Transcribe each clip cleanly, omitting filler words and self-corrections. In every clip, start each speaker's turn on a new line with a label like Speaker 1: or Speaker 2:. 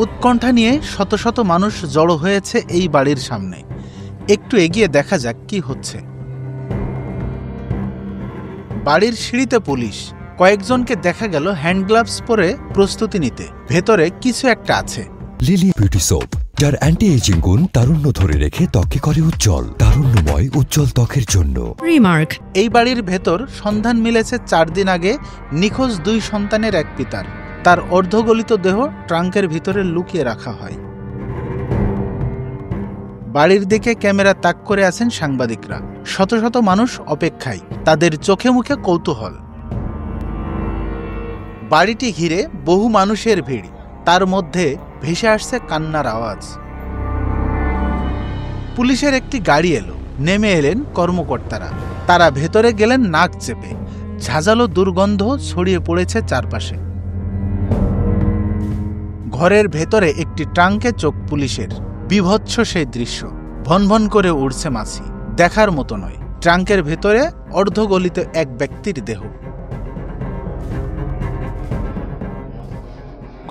Speaker 1: উৎকণ্ঠা নিয়ে শত শত মানুষ জড়ো হয়েছে এই বাড়ির সামনে। একটু এগিয়ে দেখা যাক কি হচ্ছে। বাড়ির সিঁড়িতে পুলিশ, কয়েকজনকে দেখা গেল হ্যান্ড গ্লাভস পরে প্রস্তুতি নিতে। ভেতরে কিছু একটা আছে।
Speaker 2: লিলি বিউটি সোপ, যার অ্যান্টি এজিং গুণ তারুণ্য ধরে রেখে ত্বককে করে উজ্জ্বল, তারুণ্যময় উজ্জ্বল ত্বকের জন্য।
Speaker 3: রিমার্ক।
Speaker 1: এই বাড়ির ভেতর সন্ধান মিলেছে 4 দিন আগে নিখোঁজ 2 সন্তানের এক পিতার। তার অর্ধগলিত দেহ ট্রাঙ্কের ভিতরে লুকিয়ে রাখা হয়। বাড়ির দিকে ক্যামেরা তাক করে আছেন সাংবাদিকরা। শত শত মানুষ অপেক্ষায়, তাদের চোখে মুখে কৌতূহল। বাড়িটি ঘিরে বহু মানুষের ভিড়, তার মধ্যে ভেসে আসছে কান্নার আওয়াজ। পুলিশের একটি গাড়ি এলো, নেমে এলেন কর্মকর্তারা। তারা ভেতরে গেলেন নাক চেপে। ঝাঁঝালো দুর্গন্ধ ছড়িয়ে পড়েছে চারপাশে। ঘরের ভেতরে একটি ট্রাঙ্কে চোখ পুলিশের। বিভৎস সেই দৃশ্য। ভনভন করে উড়ছে মাছি, দেখার মতো নয়। ট্রাঙ্কের ভেতরে অর্ধগলিত এক ব্যক্তির দেহ।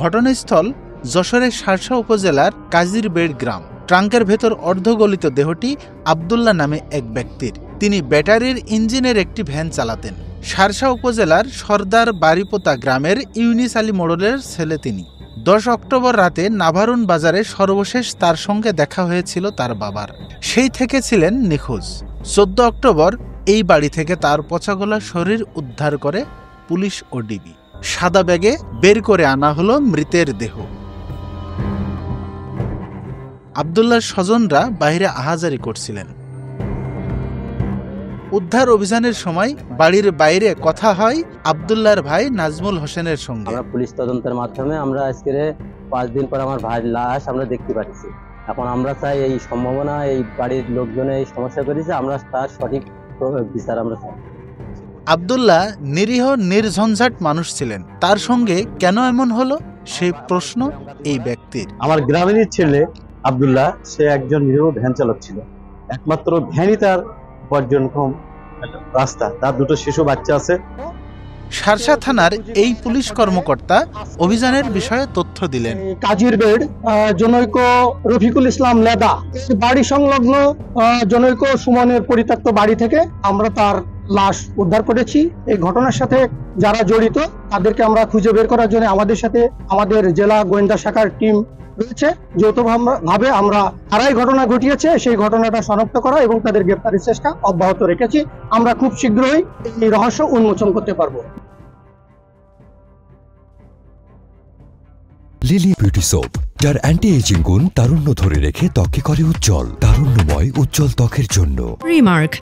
Speaker 1: ঘটনাস্থল যশোরের শার্শা উপজেলার কাজিরবেড় গ্রাম। ট্রাঙ্কের ভেতর অর্ধগলিত দেহটি আব্দুল্লাহ নামে এক ব্যক্তির। তিনি ব্যাটারির ইঞ্জিনের একটি ভ্যান চালাতেন। শার্শা উপজেলার সর্দার বাড়িপোতা গ্রামের ইউনিস আলী মোড়লের ছেলে তিনি। 10 অক্টোবর রাতে নাভারুন বাজারে সর্বশেষ তার সঙ্গে দেখা হয়েছিল তার বাবার। সেই থেকে ছিলেন নিখোঁজ। 14 অক্টোবর এই বাড়ি থেকে তার পচাগলা শরীর উদ্ধার করে পুলিশ ও ডিবি। সাদা ব্যাগে বের করে আনা হলো মৃতের দেহ। আব্দুল্লাহর স্বজনরা বাইরে আহাজারি করছিলেন। উদ্ধার অভিযানের সময় বাড়ির বাইরে কথা হয় আব্দুল্লাহর ভাই নাজমুল হোসেনের সঙ্গে।
Speaker 4: পুলিশ তদন্তের মাধ্যমে আমরা আজকে 5 দিন পর আমার ভাইয়ের লাশ আমরা দেখতে পাচ্ছি। এখন আমরা চাই এই সম্ভাবনা, এই বাড়ির লোকজনে এই সমস্যা করেছে, আমরা তার সঠিক বিচার আমরা চাই।
Speaker 1: আব্দুল্লাহ নিরীহ নির্ঝঞ্ঝাট মানুষ ছিলেন। তার সঙ্গে কেন এমন হলো সেই প্রশ্ন এই ব্যক্তির।
Speaker 5: আমার গ্রামেরই ছেলে আব্দুল্লাহ, সে একজন নিরীহ ভ্যান চালক ছিল। একমাত্র ভ্যানই তার উপার্জনক্ষম রাস্তা। তার 2টো শিশু বাচ্চা আছে।
Speaker 1: শার্শা থানার এই পুলিশ কর্মকর্তা অভিযানের বিষয়ে তথ্য দিলেন।
Speaker 6: কাজিরবেড় জনৈক রফিকুল ইসলাম লেদা বাড়ি সংলগ্ন জনৈক সুমনের পরিত্যক্ত বাড়ি থেকে আমরা তার লাশ উদ্ধার করেছি। এই ঘটনার সাথে যারা জড়িত তাদেরকে আমরা খুঁজে বের করার জন্য আমাদের সাথে আমাদের জেলা গোয়েন্দা শাখার টিম রয়েছে। যৌথভাবে আমরা যারাই ঘটনা ঘটিয়েছে সেই ঘটনাটা শনাক্ত করা এবং তাদের গ্রেপ্তারের চেষ্টা অব্যাহত রেখেছি। আমরা খুব শীঘ্রই এই রহস্য উন্মোচন করতে পারবো।
Speaker 2: লিলি বিউটি সোপ, যার অ্যান্টি এজিং গুণ তারুণ্য ধরে রেখে ত্বককে করে উজ্জ্বল, তারুণ্যময় উজ্জ্বল ত্বকের জন্য।
Speaker 3: রিমার্ক।